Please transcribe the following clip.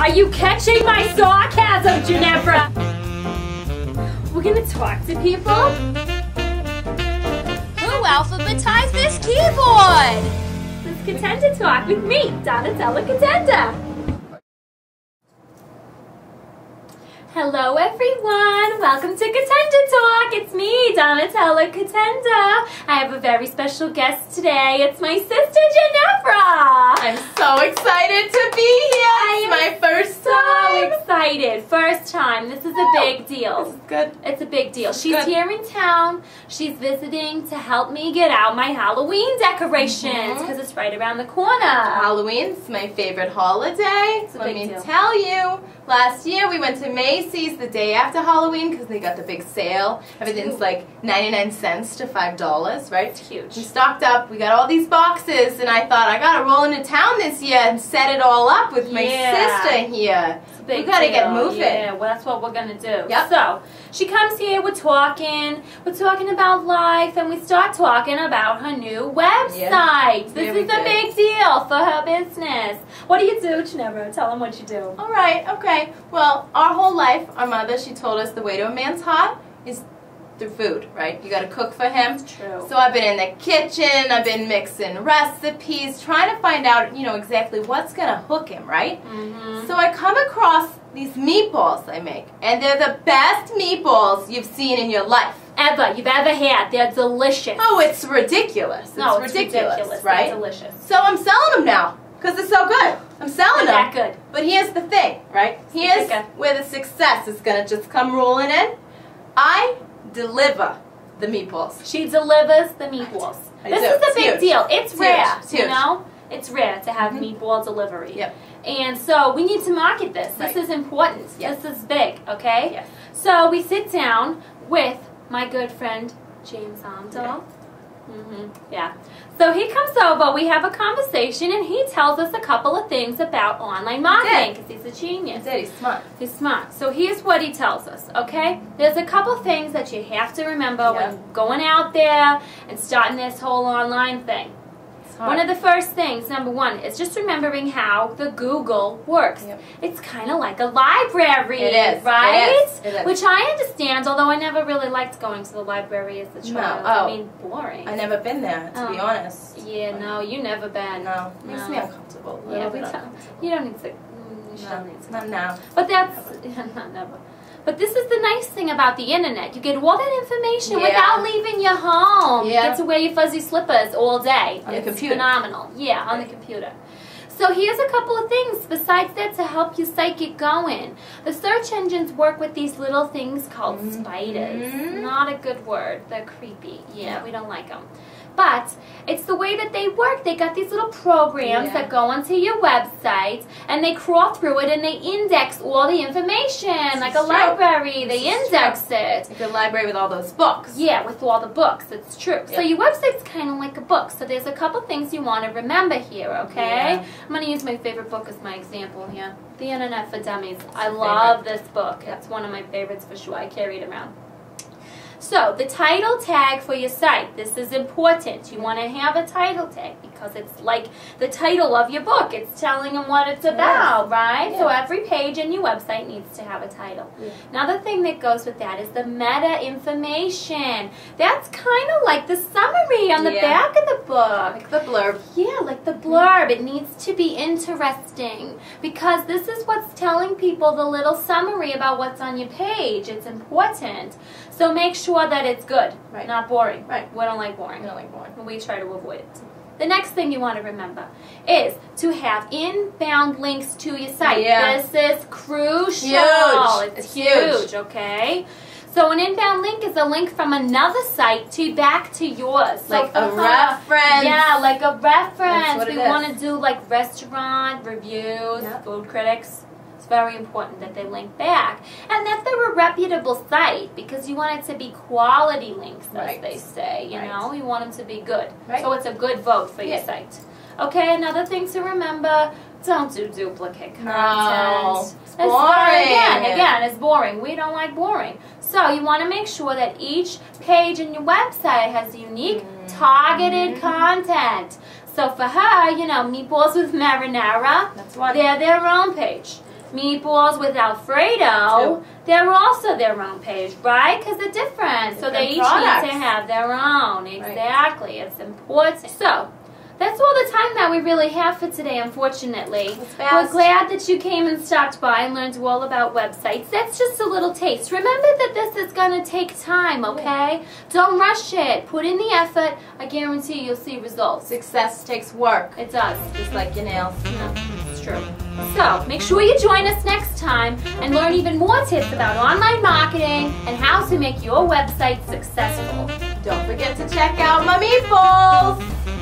Are you catching my sarcasm, Ginevra? We're gonna talk to people? Who alphabetized this keyboard? This is Kutenda Talk with me, Donatella Kutenda. Hello everyone, welcome to Kutenda Talk. It's me, Donatella Kutenda. I have a very special guest today. It's my sister Ginevra. I'm so excited to be here. It's my first time. So excited. First time. This is a big deal. This is good. It's a big deal. She's here in town. She's visiting to help me get out my Halloween decorations because it's right around the corner. Halloween's my favorite holiday. Let me tell you. Last year we went to Macy's the day after Halloween because they got the big sale. Everything's like 99 cents to $5, right? It's huge. We stocked up. We got all these boxes, and I thought I gotta roll into town this year and set it all up with my sister here. We gotta get moving. Yeah, well, that's what we're gonna do. Yep. So she comes here. We're talking about life, and we start talking about her new website. This is a big deal for her business. What do you do, Ginevra? Tell them what you do. All right. Okay. Well, our whole life, our mother, she told us the way to a man's heart is through food, right? You got to cook for him. That's true. So I've been in the kitchen, I've been mixing recipes, trying to find out, exactly what's going to hook him, right? So I come across these meatballs I make, and they're the best meatballs you've seen in your life. You've ever had. They're delicious. Oh, it's ridiculous. It's ridiculous, right? They're delicious. So I'm selling them now, because they're so good. I'm selling them. That good. But here's the thing, right? Here's where the success is going to just come rolling in. I deliver the meatballs. She delivers the meatballs. This is a big deal. It's rare, you know? It's rare to have meatball delivery. Yep. And so we need to market this. This is important. Yes. This is big, okay? Yes. So we sit down with my good friend James Amdahl. Yeah. So he comes over, we have a conversation, and he tells us a couple of things about online marketing because he's a genius. He's smart. He's smart. So here's what he tells us, okay? There's a couple things that you have to remember when going out there and starting this whole online thing. One of the first things, number one, is just remembering how the Google works. It's kind of like a library, right? It is. Which I understand, although I never really liked going to the library as a child. I mean, boring. I've never been there, to be honest. Yeah, no, you never been. No, it makes me uncomfortable. Yeah, you don't need to. You don't need to. Not now. But that's not never. But this is the nice thing about the internet. You get all that information without leaving your home. You get to wear your fuzzy slippers all day. On the computer. Phenomenal. Yeah, on the computer. So here's a couple of things besides that to help your site get going. The search engines work with these little things called spiders. Not a good word. They're creepy. Yeah, we don't like them. But it's the way that they work. They got these little programs that go onto your website, and they crawl through it, and they index all the information, like a library. They index it. Like a library with all those books. Yeah, with all the books. It's true. So your website's kind of like a book. So there's a couple things you want to remember here, okay? I'm going to use my favorite book as my example here. The Internet for Dummies. I love this book. It's one of my favorites for sure. I carry it around. So, the title tag for your site. This is important. You want to have a title tag because it's like the title of your book. It's telling them what it's about, right? So every page in your website needs to have a title. Another thing that goes with that is the meta information. That's kind of like the summary on the back of the book. Like the blurb. Yeah, like the blurb. It needs to be interesting because this is what's telling people the little summary about what's on your page. It's important. So make sure that it's good, not boring. We don't like boring. We don't like boring. We try to avoid it. The next thing you want to remember is to have inbound links to your site. This is crucial. Huge. It's huge, okay? So an inbound link is a link from another site back to yours. Like a reference. Yeah, like a reference. That's what we want to do like restaurant reviews, food critics. Very important that they link back and that they're a reputable site because you want it to be quality links, as they say. You know, you want them to be good. So it's a good vote for your site. Okay, another thing to remember: don't do duplicate content. No, it's boring. Again, it's boring. We don't like boring. So you want to make sure that each page in your website has unique, targeted content. So for her, meatballs with marinara, they're their own page. Meatballs with Alfredo, they're also their own page, right? Because they're different. So they each need to have their own. Exactly. Right. It's important. So that's all the time that we really have for today, unfortunately. We're glad that you came and stopped by and learned all about websites. That's just a little taste. Remember that this is going to take time, okay? Don't rush it. Put in the effort. I guarantee you'll see results. Success takes work. It does. Just like your nails. It's true. So, make sure you join us next time and learn even more tips about online marketing and how to make your website successful. Don't forget to check out my meatballs!